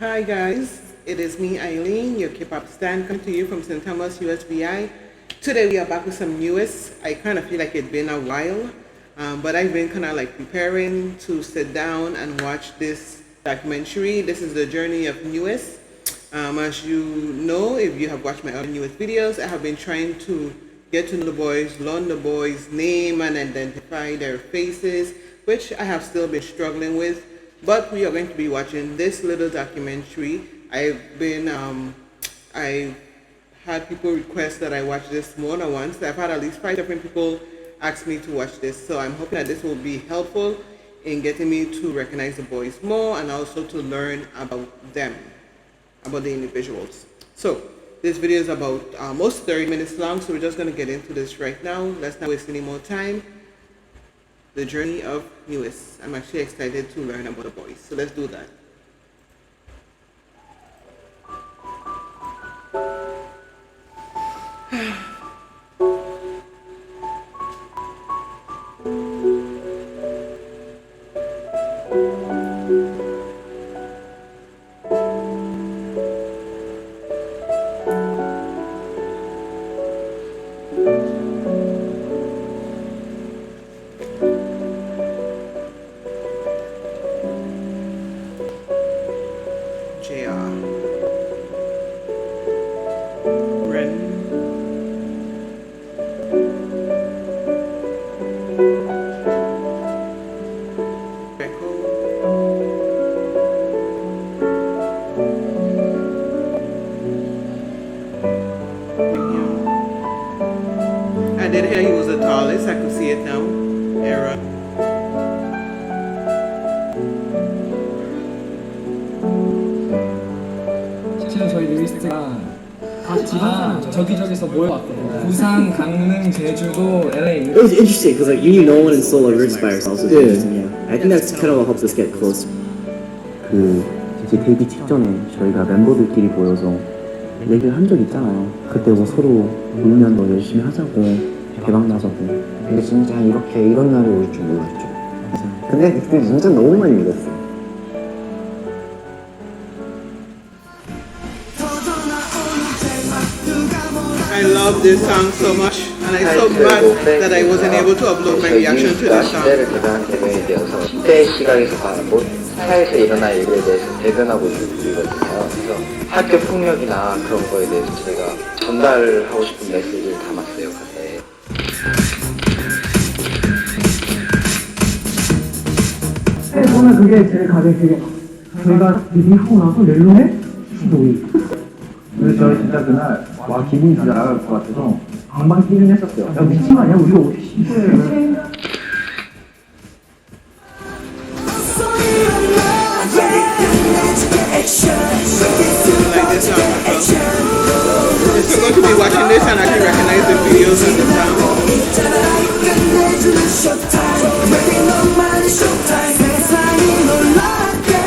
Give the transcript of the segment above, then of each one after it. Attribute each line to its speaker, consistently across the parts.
Speaker 1: Hi guys, it is me Eileen, your K-pop stan, coming to you from St. Thomas, USVI. Today we are back with some newest. I kind of feel like it's been a while, but I've been kind of like preparing to sit down and watch this documentary. This is the journey of Nuest. As you know, if you have watched my other newest videos, I have been trying to get to know the boys, learn the boys' name and identify their faces, which I have still been struggling with. But we are going to be watching this little documentary. I had people request that I watch this more than once. I've had at least 5 different people ask me to watch this. So I'm hoping that this will be helpful in getting me to recognize the boys more and also to learn about them, about the individuals. So this video is about almost 30 minutes long, so we're just going to get into this right now. Let's not waste any more time. The journey of Nuest. I'm actually excited to learn about the boys, so let's do that. JR. Ren. Echo. I did hear he was the tallest. I could see it now. Era.
Speaker 2: 실제로 저희 누이스트가 저기저기서 모여왔거든요. 부산, 강릉, 제주도, LA.
Speaker 3: It was interesting because like you know one in Seoul are rich by ourselves. Yeah. I think that's kind of what helps us get close.
Speaker 4: 그 이제 데뷔 직전에 저희가 멤버들끼리 모여서 얘기를 한 적 있잖아요. 그때 뭐 서로 울면 더 열심히 하자고 대박 나자고.
Speaker 5: 근데 진짜 이렇게 이런 날이 올 줄 몰랐죠. 근데 그때 진짜 너무 많이 믿었어.
Speaker 1: I love this song so much, and I'm so glad that I wasn't able to upload my reaction to this song.
Speaker 6: 시대를 대변한 대변이 되어서 시대의 시각에서 가는 뭐 사회에서 일어날 일에 대해서 대변하고 있는 분이거든요. 그래서 학교 폭력이나 그런 거에 대해서 제가 전달하고 싶은 메시지를 담았어요, 가사에.
Speaker 2: 보면 그게 제일 가장 그게 저희가 데뷔하고 나서 멜론에 15위.
Speaker 4: 그래서 저희 진짜 그날 와 기분이 진짜 나갈 것 같아서 방방 뛰긴 했었어요. 야 미친 거 아니야? 우리가 어떻게
Speaker 1: Like this song myself. If you're going to be watching this and I can recognize the videos and the sound.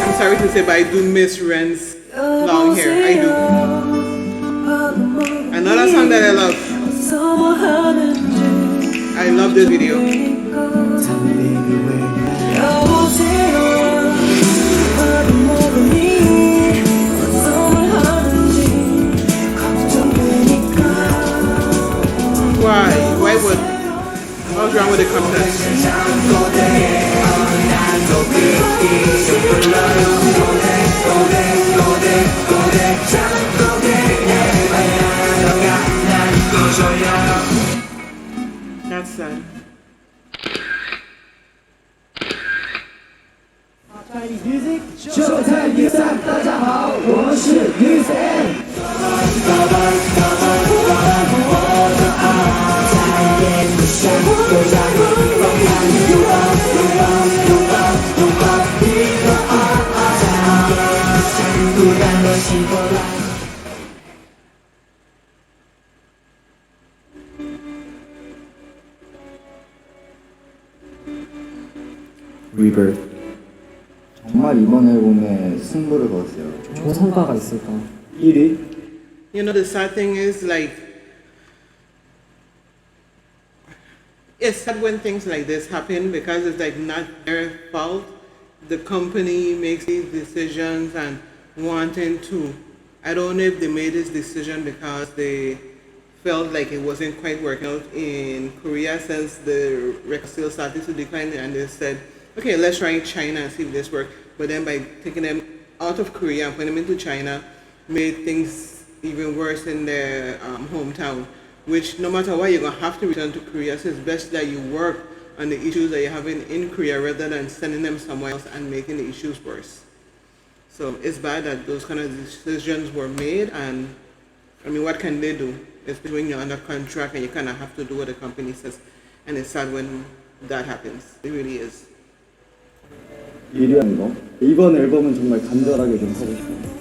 Speaker 1: I'm sorry to say, but I do miss Ren's long hair. I do. Another song that I love. I love this video. Why would? What's wrong with the content? That's sad.
Speaker 2: Showtime Nuest， 大家好，我是 Nuest。Rebirth.
Speaker 5: 정말 이번 앨범에 승부를 걸었어요.
Speaker 2: 좋은 성과가 있을까?
Speaker 4: 1위?
Speaker 1: You know, the sad thing is, like, it's sad when things like this happen because it's like not their fault. The company makes these decisions and wanting to. I don't know if they made this decision because they felt like it wasn't quite working out in Korea since the record sales started to decline, and they said, okay, let's try China and see if this works. But then by taking them out of Korea and putting them into China, made things even worse in their hometown. Which no matter what, you're gonna have to return to Korea. So it's best that you work on the issues that you're having in Korea rather than sending them somewhere else and making the issues worse. So it's bad that those kind of decisions were made, and I mean, what can they do? Especially when you're under contract and you kind of have to do what the company says, and it's sad when that happens. It really is.
Speaker 7: 미리한 거. 이번 앨범은 정말 간절하게 좀 하고 싶어요.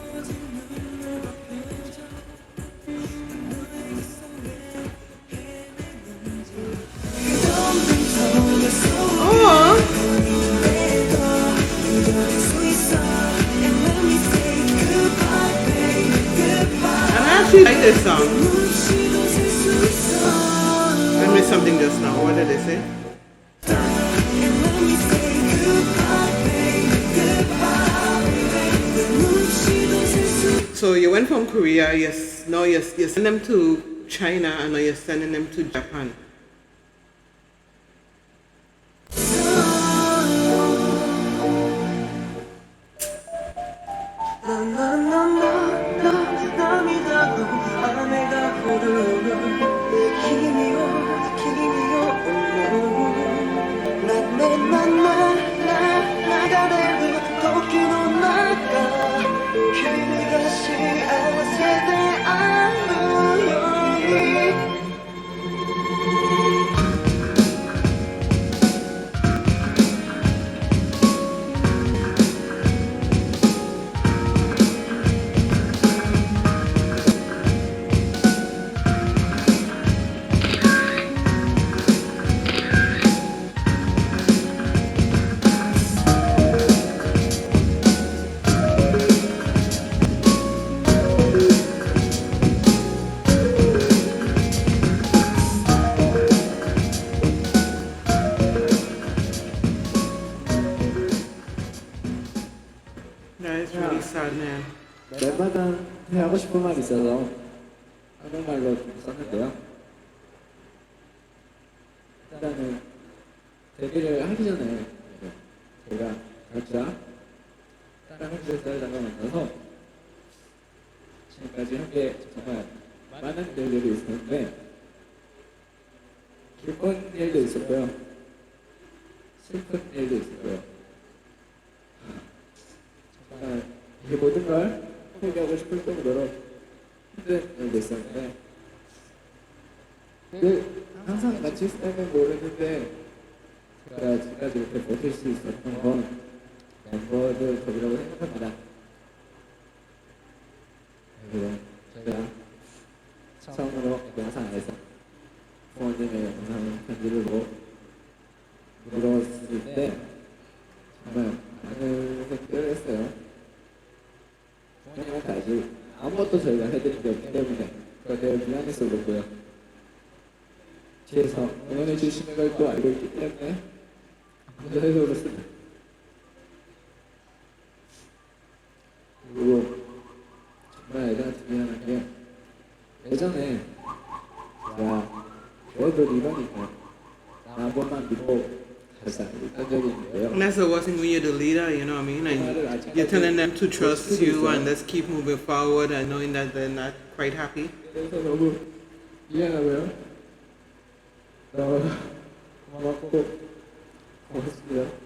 Speaker 1: And I actually like this song. I missed something just now. What did they say? So you went from Korea, yes, now you send them to China, and now you're sending them to Japan. That is really sad, man.
Speaker 3: 랩마다 하고 싶은 말이 있어서 한국말로 좀 썼는데요. 일단은 데뷔를 하기 전에 제가 각자 다른 뮤지션들과 만나서 지금까지 함께 정말 많은 일들이 있었는데 기쁜 일도 있었고요, 슬픈 일도 있었고요. 정말 이 모든 걸 포기하고 싶을 정도로 힘든 일도 있었는데 항상 같이 있을 때는 모르는데 제가 지금까지 이렇게 버틸 수 있었던 건 멤버들 덕이라고 생각합니다. 그리고 제가 처음으로 영상 안에서 부모님의 영상 편지를 물었을 때 정말 많은 생각을 했어요. 부모님한테 아직 아무것도 저희가 해드린 게 없기 때문에 그걸 미안해서 그렇고요. 뒤에서 응원해 주시는 걸 또 알고 있기 때문에 먼저 해서 그렇습니다. 그리고 정말 애들한테 미안한 게 예전에 제가 너희들 이러니까 나 한 번만 믿고 가자 이랬던 적이 있는데요.
Speaker 1: And that's the worst thing when you're the leader, you know what I mean? And you're telling them to trust you and let's keep moving forward and knowing that they're not quite happy.
Speaker 3: 그래서 너무 미안하고요. 너무 고맙고 고맙습니다.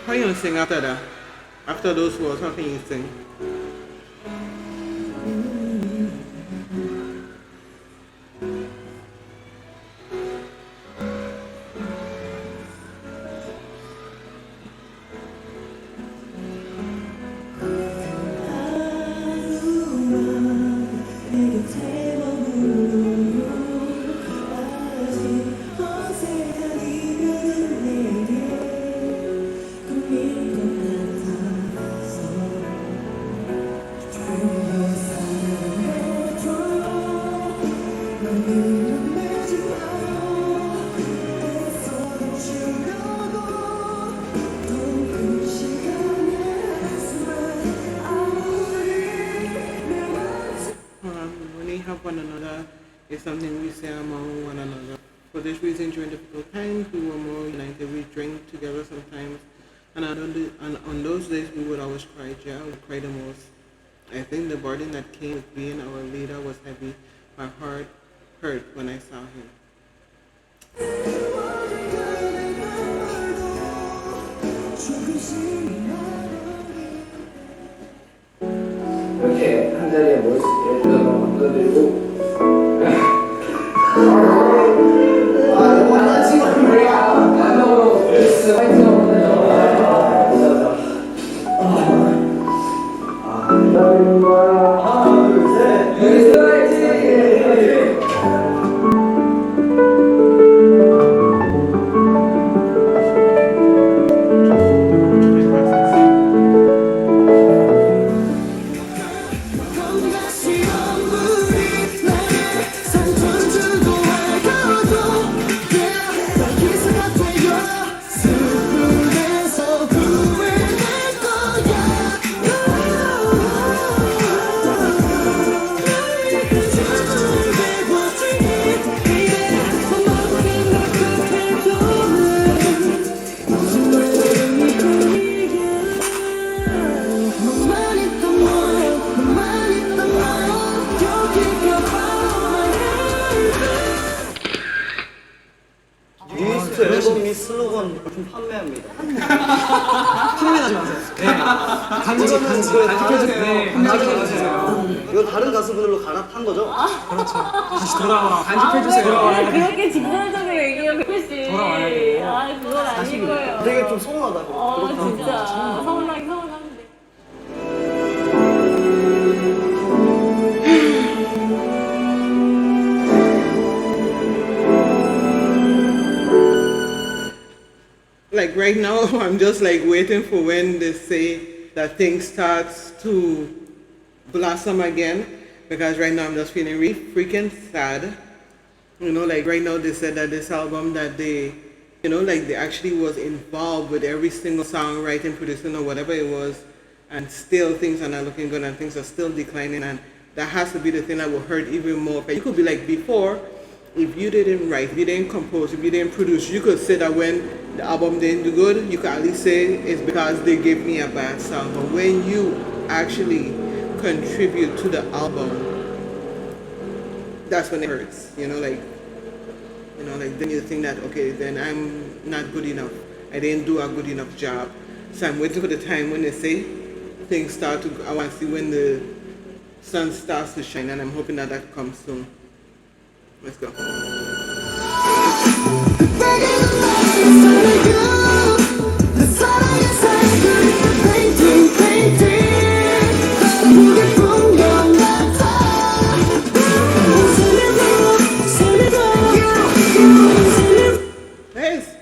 Speaker 1: How you gonna sing after that? After those words, how can you sing? one another is something we say among one another. For this reason, during difficult times, we were more united. We drank together sometimes, and on those days, we would always cry. Yeah, I would cry the most. I think the burden that came with being our leader was heavy. My heart hurt when I saw him.
Speaker 3: 이렇게 한 자리에 모일 수 있게 해주셔서 감사드리고 마지막으로 뉴스 화이팅 한번 해줘. 뉴스 화이팅!
Speaker 7: 뉴이스트 앨범 및 슬로건 좀 판매합니다. 판매하지 마세요. 네. 간직해주세요. 이거 다른 가수분들로 갈아탄 거죠?
Speaker 2: 그렇죠. 다시 돌아와.
Speaker 8: 간직해주세요. 그렇게 직설적으로 얘기하면 그것이.
Speaker 2: 돌아와야 돼요.
Speaker 8: 아, 그건 아닐 거예요.
Speaker 7: 되게 좀 서운하다.
Speaker 8: 진짜. 서운하긴 서운한데.
Speaker 1: Like right now, I'm just like waiting for when they say that things starts to blossom again, because right now I'm just feeling really freaking sad. You know, like right now they said that this album that they, you know, like they actually was involved with every single song, writing, producing, or whatever it was, and still things are not looking good and things are still declining, and that has to be the thing that will hurt even more. But you could be like before, if you didn't write, if you didn't compose, if you didn't produce, you could say that when the album didn't do good, you could at least say it's because they gave me a bad song. But when you actually contribute to the album, that's when it hurts. You know, like then you think that, okay, then I'm not good enough. I didn't do a good enough job. So I'm waiting for the time when they say things start to, I want to see when the sun starts to shine, and I'm hoping that that comes soon. Let's go. Yes.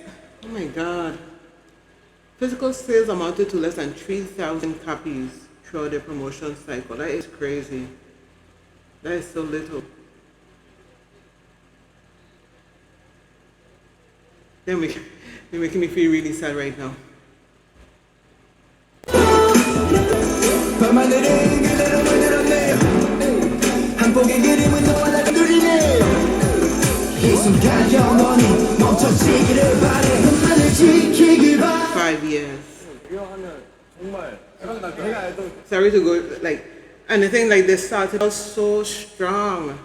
Speaker 1: Oh my God. Physical sales amounted to less than 3,000 copies throughout the promotion cycle. That is crazy. That is so little. They're making me feel really sad right now. Five years. Sorry to go like, and the thing like they started out so strong,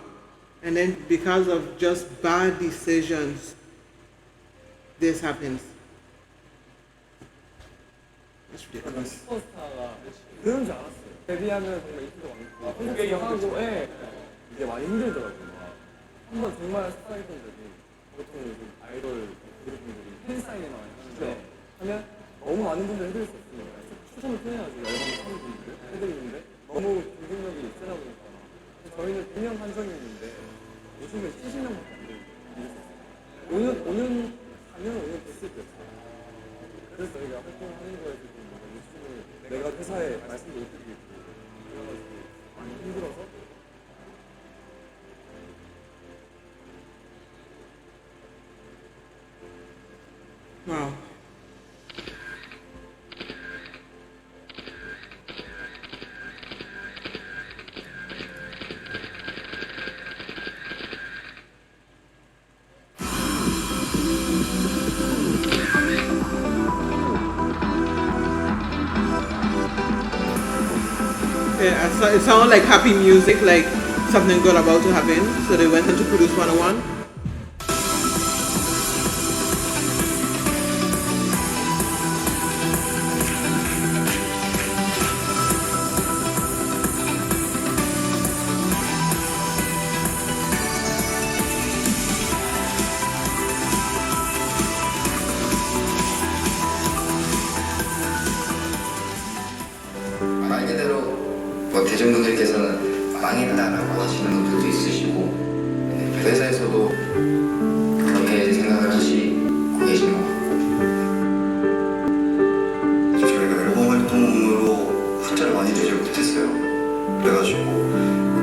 Speaker 1: and then because of just bad decisions, this happens. That's ridiculous.
Speaker 7: 슈퍼스타가 그런 줄 알았어요. 데뷔하면 정말 인기가 많고 콘서트 하고 이게 많이 힘들더라고요. 한번 정말 스타일던 적이 보통 요즘 아이돌 그룹분들이 팬사인회 많이 하는데 하면 너무 많은 분들 해드릴 수 없으니까 추천을 표현해야지 앨범을 사는 분들 해드리는데 너무 경쟁력이 세다 보니까 저희는 2년 한정이었는데 요즘에 70명밖에 안 돼요. 5년 4년 됐을 때였어요. 그래서 저희가 활동하는 거에 지금 요즘을 내가 회사에 말씀도 못 드리겠고 그래가지고 많이 힘들어서
Speaker 1: Wow. Okay, it sounded like happy music, like something good about to happen. So they went in to produce 101.
Speaker 9: 말 그대로 뭐 대중분들께서는 망했다라고 하시는 분들도 있으시고 네, 회사에서도 그렇게 생각을 하시고 계시는 것 같고 저희가 앨범 활동으로 숫자를 많이 내지 못했어요. 그래가지고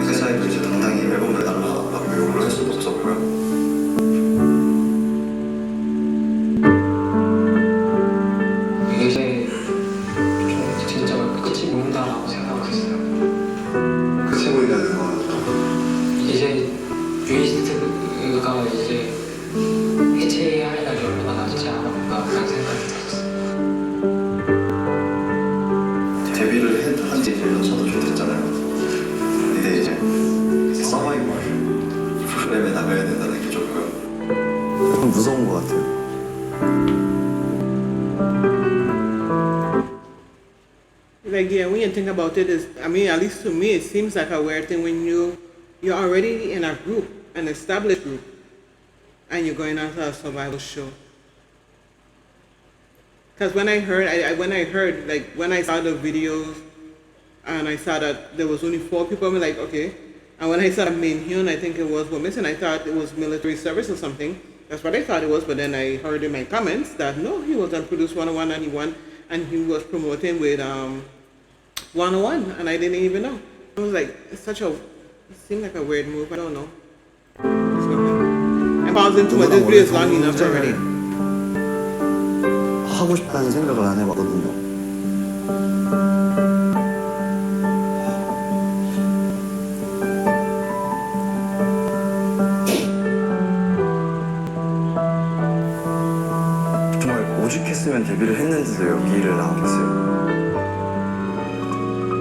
Speaker 9: 회사에도 이제 당당히 앨범 내달라고 요구를 할 수도 없었고요. 이제 좀 진짜 끝이 보인다라고 생각을 했어요. 끝이 보인다는 건 이제 뉴이스트가 이제 해체할 날이 얼마나 남지 않았구나 그런 생각이 들었어요. 데뷔를 한 지 이제 연차도 좀 됐잖아요. 근데 이제 서바이벌 프로그램에 나가야 된다는 게 조금 무서운 것 같아요.
Speaker 1: Like, yeah, when you think about it, is I mean, at least to me, it seems like a weird thing when you're already in a group, an established group, and you're going out to a survival show. Because when I heard, when I saw the videos, and I saw that there was only 4 people, I'm like, okay. And when I saw min-hyun, I think it was missing. I thought it was military service or something. That's what I thought it was. But then I heard in my comments that no, he was on Produce 101 and he won, and he was promoting with 101, and I didn't even know. I was like, it seemed like a weird move. I don't know. I paused into my this video is long enough already.
Speaker 5: 하고 싶다는 생각을 안 해봤거든요. 정말 오죽했으면 데뷔를 했는데도 여기를 나오겠어요.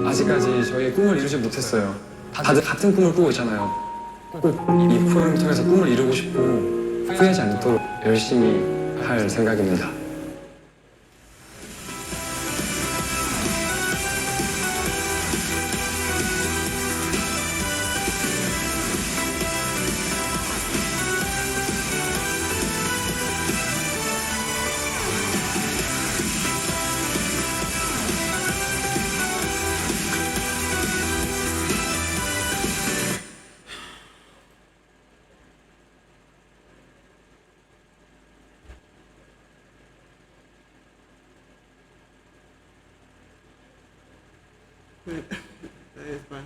Speaker 7: 아직까지 저희의 꿈을 이루지 못했어요. 다들 같은 꿈을 꾸고 있잖아요. 꼭 이 프로그램을 통해서 꿈을 이루고 싶고 후회하지 않도록 열심히 할 생각입니다.
Speaker 1: That is fine.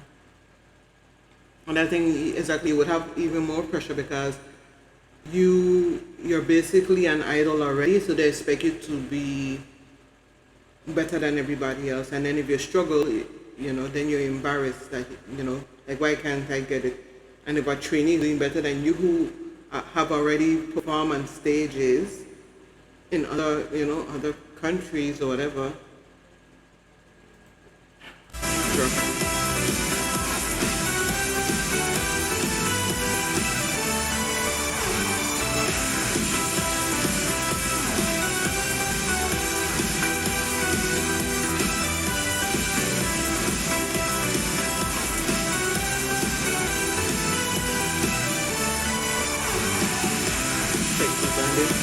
Speaker 1: And I think exactly you would have even more pressure because you're basically an idol already, so they expect you to be better than everybody else. And then if you struggle, then you're embarrassed that, like, why can't I get it? And if a trainee is doing better than you who have already performed on stages in other countries or whatever. Sure. Take the bandage.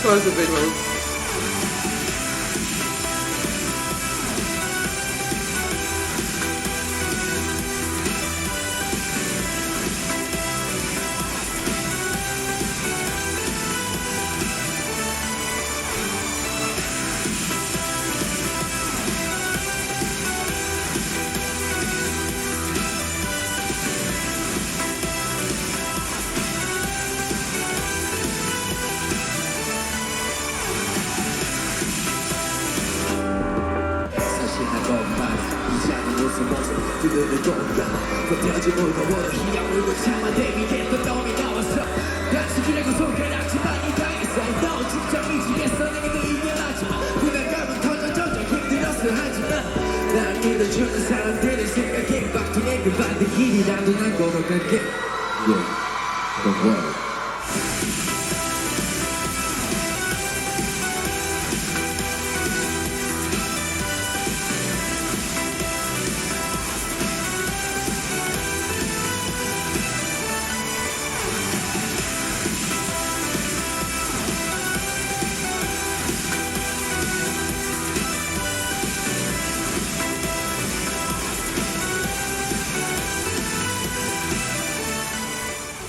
Speaker 1: Close the visuals.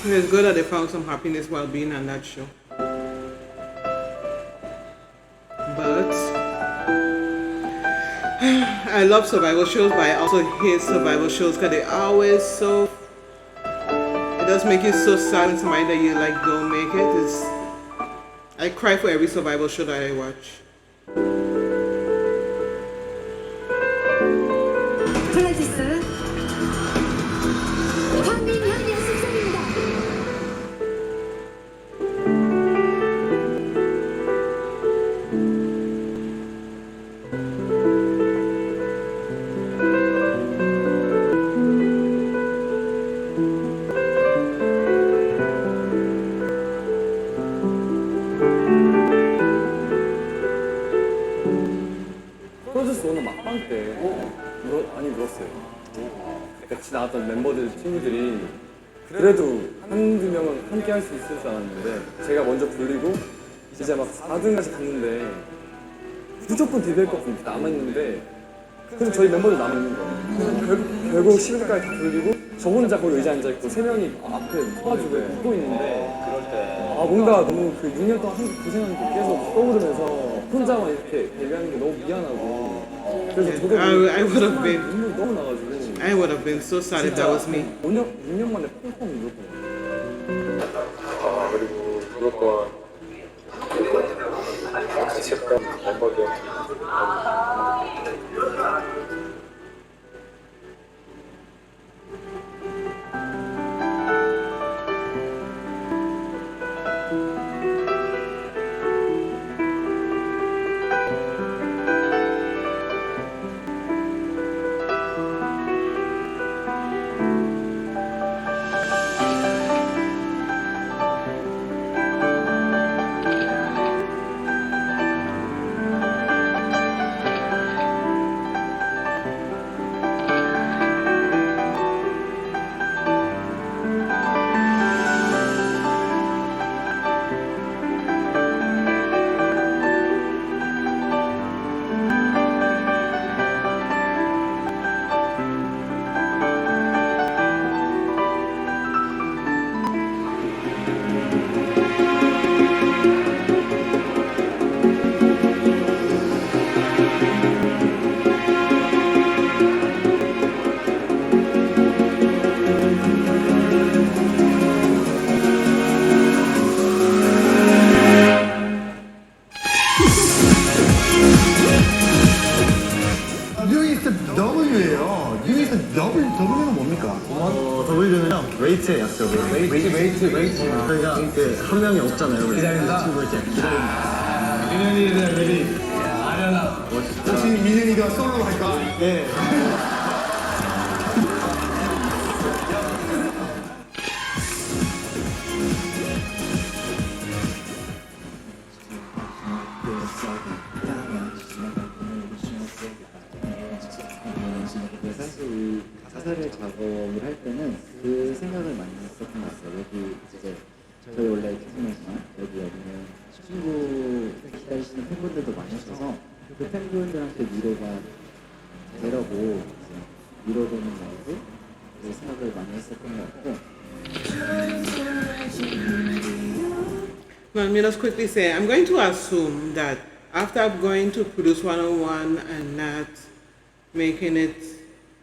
Speaker 1: It's good that they found some happiness while being on that show. But I love survival shows, but I also hate survival shows because they're always so. It does make you so sad when somebody that you like don't make it. I cry for every survival show that I watch.
Speaker 10: 플레지스 황민현 연습생입니다.
Speaker 7: 프로듀스 오늘 막방 때 많이 물었어요. 같이 나왔던 멤버들, 친구들이 그래도 한두 명은 함께 할 수 있을 줄 알았는데 제가 먼저 불리고 이제 막 4등까지 갔는데 무조건 데뷔할 것 같은 게 남아있는데 그래서 저희 멤버들 남아있는 거예요. 결국 10위까지 다 불리고 저 혼자 거기 의자에 앉아있고 3명이 앞에 서가지고 웃고 있는데 뭔가 너무 그 6년 동안 고생한 게 계속 떠오르면서 혼자만 이렇게 데뷔하는 게 너무 미안하고 그래서 저도
Speaker 1: I would have been.
Speaker 7: 눈물이 너무 나가지고
Speaker 1: I would have been so sad if that was me.
Speaker 7: 6년 만에 펑펑 울었던 거예요.
Speaker 3: 그리고 그것과 같이 했던 멤버들
Speaker 11: 뉴이스트 W예요. 뉴이스트 W는 뭡니까?
Speaker 5: W는요 웨이트의 약속을 웨이트 저희가 한 명이 없잖아요. 기다린다. 친구 이제 기다린다.
Speaker 11: 민현이에 대한 미리 아련아. 혹시 민현이가 솔로 할까?
Speaker 5: 네.
Speaker 4: 사실 이 가사를 작업을 할 때는 그 생각을 많이 했었던 것 같아요. 여기 이제 저희 원래 캐스팅이지만 여기는 친구 기다리시는 팬분들도 많으셔서 그 팬분들한테 위로가 되라고 위로되는 마음으로 그 생각을 많이 했었던 것 같고.
Speaker 1: Well, let me just quickly say, I'm going to assume that after I'm going to produce 101 and not making it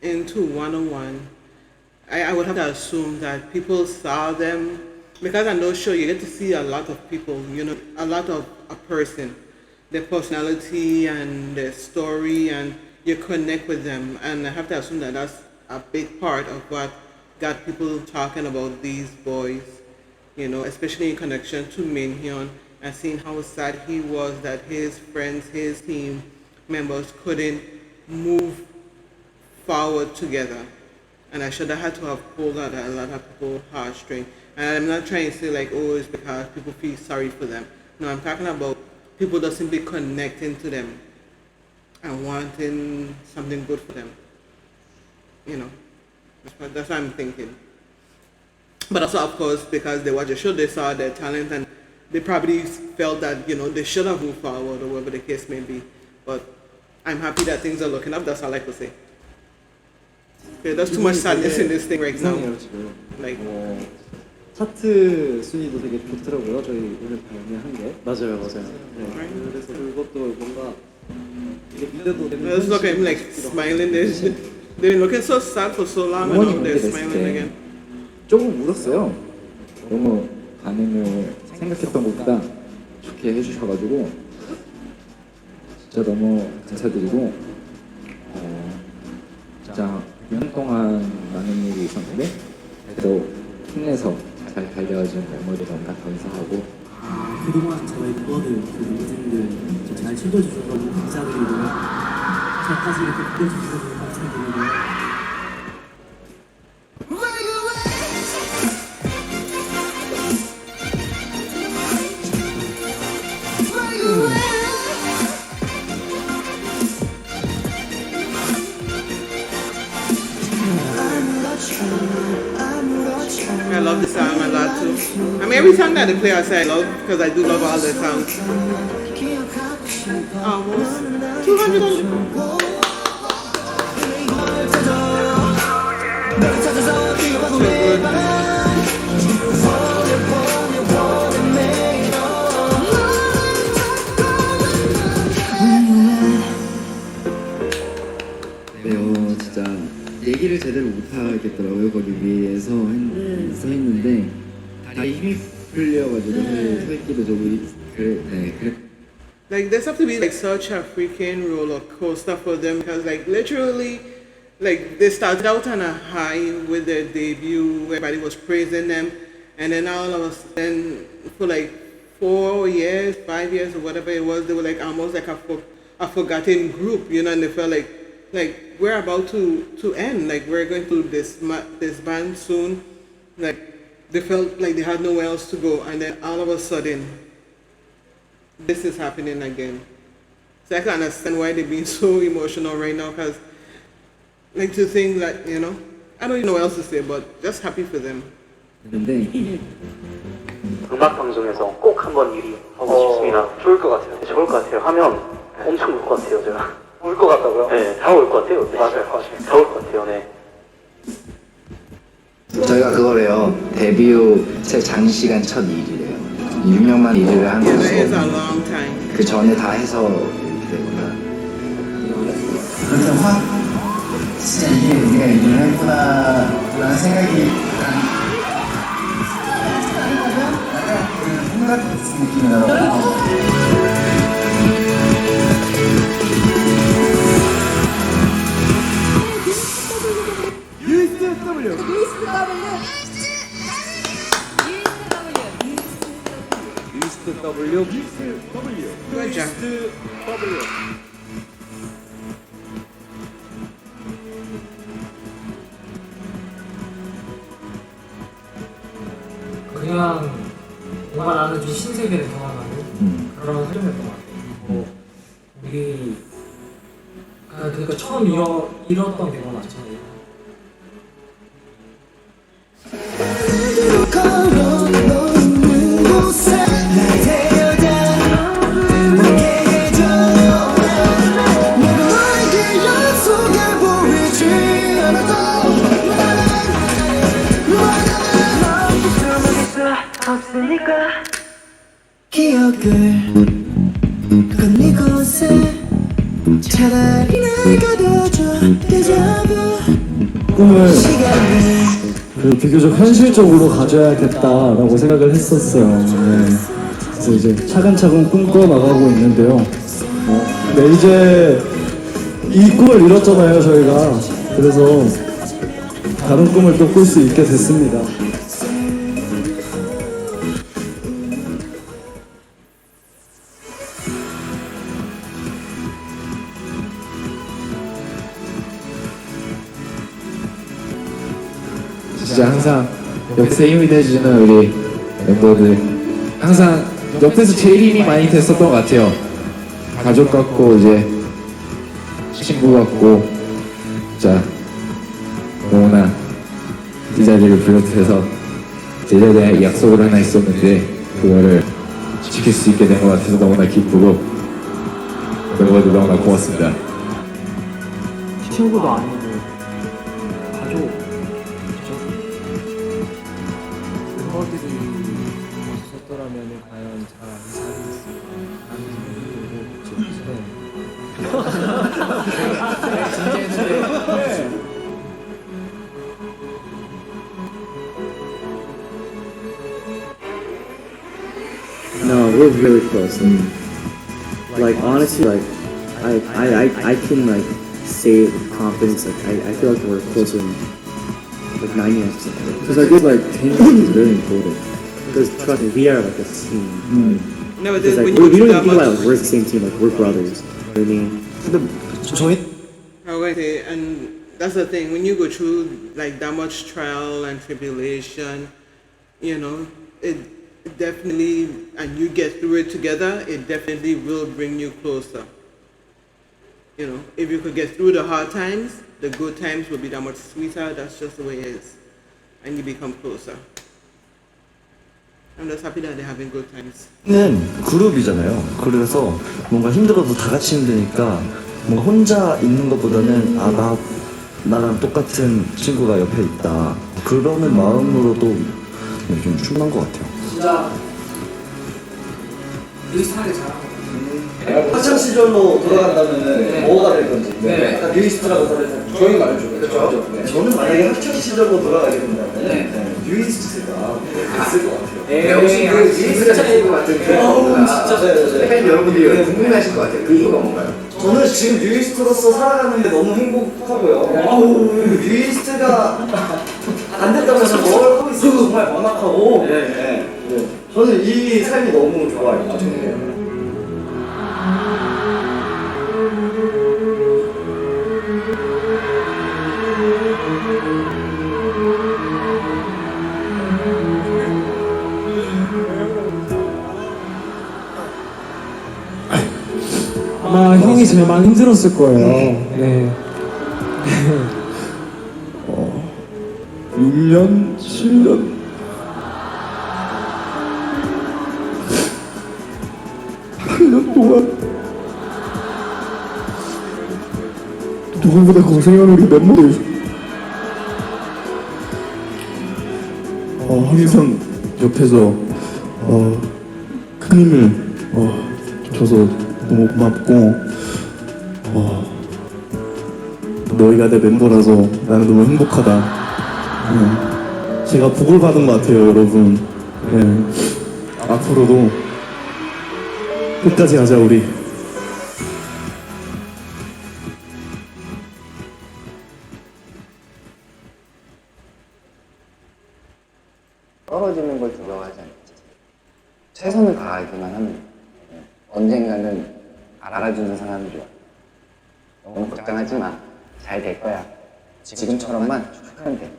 Speaker 1: into 101, I would have to assume that people saw them, because on those shows you get to see a lot of people, you know, a lot of a person, their personality and their story, and you connect with them, and I have to assume that that's a big part of what got people talking about these boys, you know, especially in connection to Min-hyun, and seeing how sad he was that his friends, his team members couldn't move forward together. And I should have had to have pulled out a lot of people's heartstrings. And I'm not trying to say like, oh, it's because people feel sorry for them. No, I'm talking about people just simply connecting to them and wanting something good for them. You know, that's what I'm thinking. But also, of course, because they watched the show, they saw their talent, and they probably felt that, you know, they should have moved forward or whatever the case may be. But I'm happy that things are looking up. That's all I could say. Okay, there's too much sadness in this thing right now. Like,
Speaker 3: 차트 순위도 되게 좋더라고요. 저희 오늘 발매한 게.
Speaker 4: 맞아요.
Speaker 3: 네. 그래서 그것도 뭔가 이게 믿어도 되는.
Speaker 1: let's look at him like smiling. They've been looking so sad for so long, and now they're smiling again.
Speaker 3: 조금 울었어요. 너무 반응을 생각했던 것보다 좋게 해주셔가지고 진짜 너무 감사드리고 진짜 2년 동안 많은 일이 있었는데 그래도 힘내서 잘 달려준 멤버들 너무 감사하고
Speaker 2: 그동안 저의 도와준 멤버분들 잘 챙겨주셔서 너무 감사드리고요. 저까지 이렇게 챙겨주셔서 너무 감사드리고요.
Speaker 1: I love the song a lot too. I mean, every song that they play, I say I love because I do love all the songs. Almost 200. So good.
Speaker 4: 네, 진짜 얘기를 제대로 못하겠더라고요. 거기 위에서 서 있는데 다리 힘이 풀려가지고 서 있기도 좀 그래.
Speaker 1: Like, this have to be like such a freaking roller coaster for them because, like, literally, like, they started out on a high with their debut, everybody was praising them, and then all of a sudden, for like 4 years, 5 years, or whatever it was, they were like almost like a forgotten group, you know, and they felt like we're about to end, like we're going to disband soon. Like, they felt like they had nowhere else to go, and then all of a sudden, this is happening again. So I can understand why they're being so emotional right now, because, like, to think that, you know, I don't even know what else to say, but just happy for them.
Speaker 4: 근데
Speaker 12: 음악 방송에서 꼭 한번 일이 하고 싶습니다. 좋을 것 같아요. 좋을 것 같아요. 하면 엄청 울 것 같아요, 제가. 울 것 같다고요? 네, 다 울 것 같아요. 네. 맞아요. 다 울 것 같아요, 네.
Speaker 6: 저희가 그거래요. 데뷔 후 제 장시간 첫 일이래요. 6년만 일을 한
Speaker 1: Yeah, that is
Speaker 6: 거고
Speaker 1: a long time.
Speaker 6: 그 전에 다 해서 이렇게 되구나.
Speaker 2: 그래서 진짜 이게 우리가 일을 했구나라는 생각이 생각 같은 느낌이더라고요.
Speaker 1: Good job.
Speaker 9: 그냥 뭔가 나는 좀 신세계를 경험하는 그런 활동이었던 것 같아요. 우리 그러니까 처음 이뤘던 게 마찬가지예요.
Speaker 2: 기억을 건 이곳에 차라리 날 가둬줘 데자부
Speaker 3: 꿈을 비교적 현실적으로 가져야겠다라고 생각을 했었어요. 네. 그래서 이제 차근차근 꿈꿔 나가고 있는데요. 네, 이제 이 꿈을 이뤘잖아요, 저희가. 그래서 다른 꿈을 또 꿀 수 있게 됐습니다.
Speaker 13: 진짜 항상 옆에서 힘이 돼주는 우리 멤버들, 항상 옆에서 제일 힘이 많이 됐었던 것 같아요. 가족 같고 이제 친구 같고, 진짜 너무나 이 자리를 비롯해서 제자에 대한 약속을 하나 했었는데 그거를 지킬 수 있게 된 것 같아서 너무나 기쁘고 멤버들 너무나 고맙습니다.
Speaker 2: 친구도 아니고 가족
Speaker 3: 멤버들이 없었더라면 과연 잘 안 살았을까 하는 생각이 들고
Speaker 2: No, we're really close. And like honestly, like I can like say it with confidence. Like I feel like we're closer than like 99%. Because I feel like teamwork is really important. Because trust me, we are like a team.
Speaker 1: No, but
Speaker 2: Because like
Speaker 1: when
Speaker 2: we
Speaker 1: you do
Speaker 2: don't
Speaker 1: that
Speaker 2: think about it,
Speaker 1: much,
Speaker 2: like we're the same team. Like we're brothers. You know what I mean?
Speaker 5: 저희
Speaker 1: I was gonna say, and that's the thing, when you go through like that much trial and tribulation, you know, it definitely, and you get through it together, it definitely will bring you closer. You know, if you could get through the hard times, the good times will be that much sweeter. That's just the way it is. And you become closer. I'm just happy that they're having good times.
Speaker 5: 는 그룹이잖아요. 그래서 뭔가 힘들어도 다 같이 힘드니까 뭔가 혼자 있는 것보다는 나랑 똑같은 친구가 옆에 있다. 그러는 마음으로도 좀 충분한 것 같아요.
Speaker 3: 진짜 비슷하게 잘하고
Speaker 5: 학창 시절로 돌아간다면은 뭐가 될 건지.
Speaker 3: 네.
Speaker 5: 약간 뉴이스트라고 써있는.
Speaker 3: 저희 말이죠. 그렇죠?
Speaker 5: 네. 저는 만약에 학창 시절로 돌아가게 된다면 뉴이스트가 있을 것 같아요.
Speaker 3: 역시 그 뉴이스트가 있는 것 같은데.
Speaker 5: 진짜
Speaker 3: 팬 여러분들이 궁금해하실 것 같아요. 그 이유가 뭔가요?
Speaker 5: 저는 지금 뉴이스트로서 살아가는데 너무 행복하고요. 뉴이스트가 안 됐다면 뭘 하고 있을지 정말 막막하고. 저는 이 삶이 너무 좋아요.
Speaker 3: 아마 형이 제일 많이 힘들었을 거예요. 네.
Speaker 5: 6년, 7년. 동안 누구보다 고생한 우리 멤버들 항상 옆에서 큰 힘을 줘서 너무 고맙고 너희가 내 멤버라서 나는 너무 행복하다. 제가 복을 받은 것 같아요, 여러분. 앞으로도 끝까지 하자, 우리.
Speaker 4: 떨어지는 걸 두려워하지 않겠지. 최선을 다하기만 하면 언젠가는 알아주는 사람이 좋아. 너무 걱정하지 마. 잘 될 거야. 지금처럼만 축하하면 돼.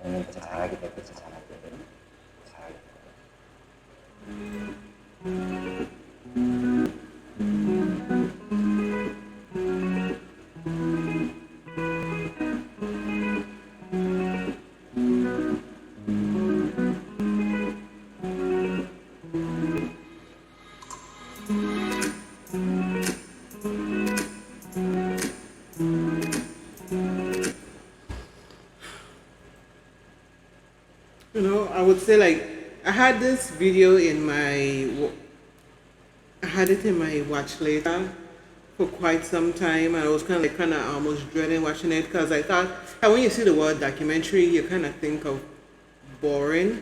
Speaker 4: 그러면 진짜 잘하게 될 거야. 잘하게 될 거야. 잘하게 될
Speaker 1: You know, I would say like, I had this video in my, I had it in my watch later for quite some time, and I was kind of almost dreading watching it because I thought, when you see the word documentary, you kind of think of boring,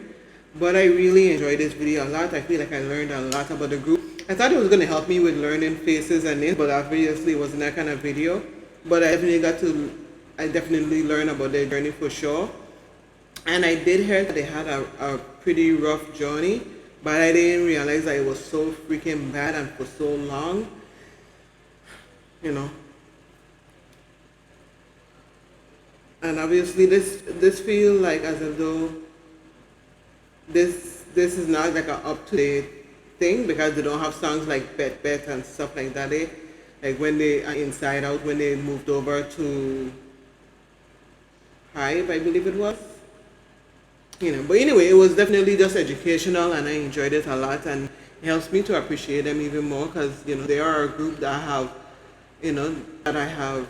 Speaker 1: but I really enjoyed this video a lot. I feel like I learned a lot about the group. I thought it was going to help me with learning faces and names, but obviously it wasn't that kind of video. But I definitely learned about their journey for sure. And I did hear that they had a pretty rough journey, but I didn't realize that it was so freaking bad and for so long. You know. And obviously this feel like as though this is not like an up-to-date thing, because they don't have songs like Bet Bet and stuff like that. Like when they are Inside Out, when they moved over to Hive, I believe it was. You know, but anyway, it was definitely just educational, and I enjoyed it a lot, and it helps me to appreciate them even more, because you know they are a group that I have, you know, that I have,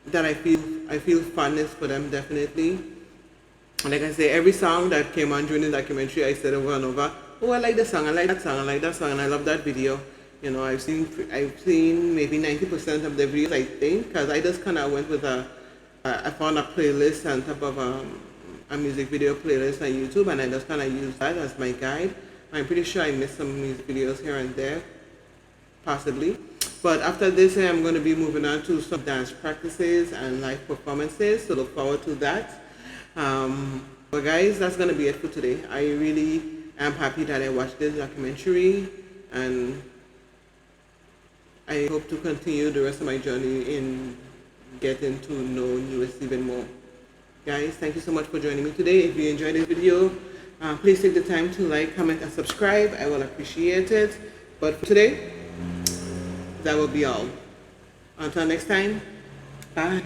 Speaker 1: that I feel fondness for them, definitely. And like I say, every song that came on during the documentary, I said over and over, oh, I like the song, I like that song, I like that song, and I love that video. You know, I've seen maybe 90% of the videos, I think, because I just kind of went with I found a playlist on top of a music video playlist on YouTube, and I just kind of used that as my guide. I'm pretty sure I missed some music videos here and there, possibly. But after this, I'm going to be moving on to some dance practices and live performances, so look forward to that. But guys, that's going to be it for today. I really am happy that I watched this documentary, and I hope to continue the rest of my journey in getting to know Nuest even more. Guys, thank you so much for joining me today. If you enjoyed this video, please take the time to like, comment, and subscribe. I will appreciate it. But for today, that will be all. Until next time, bye.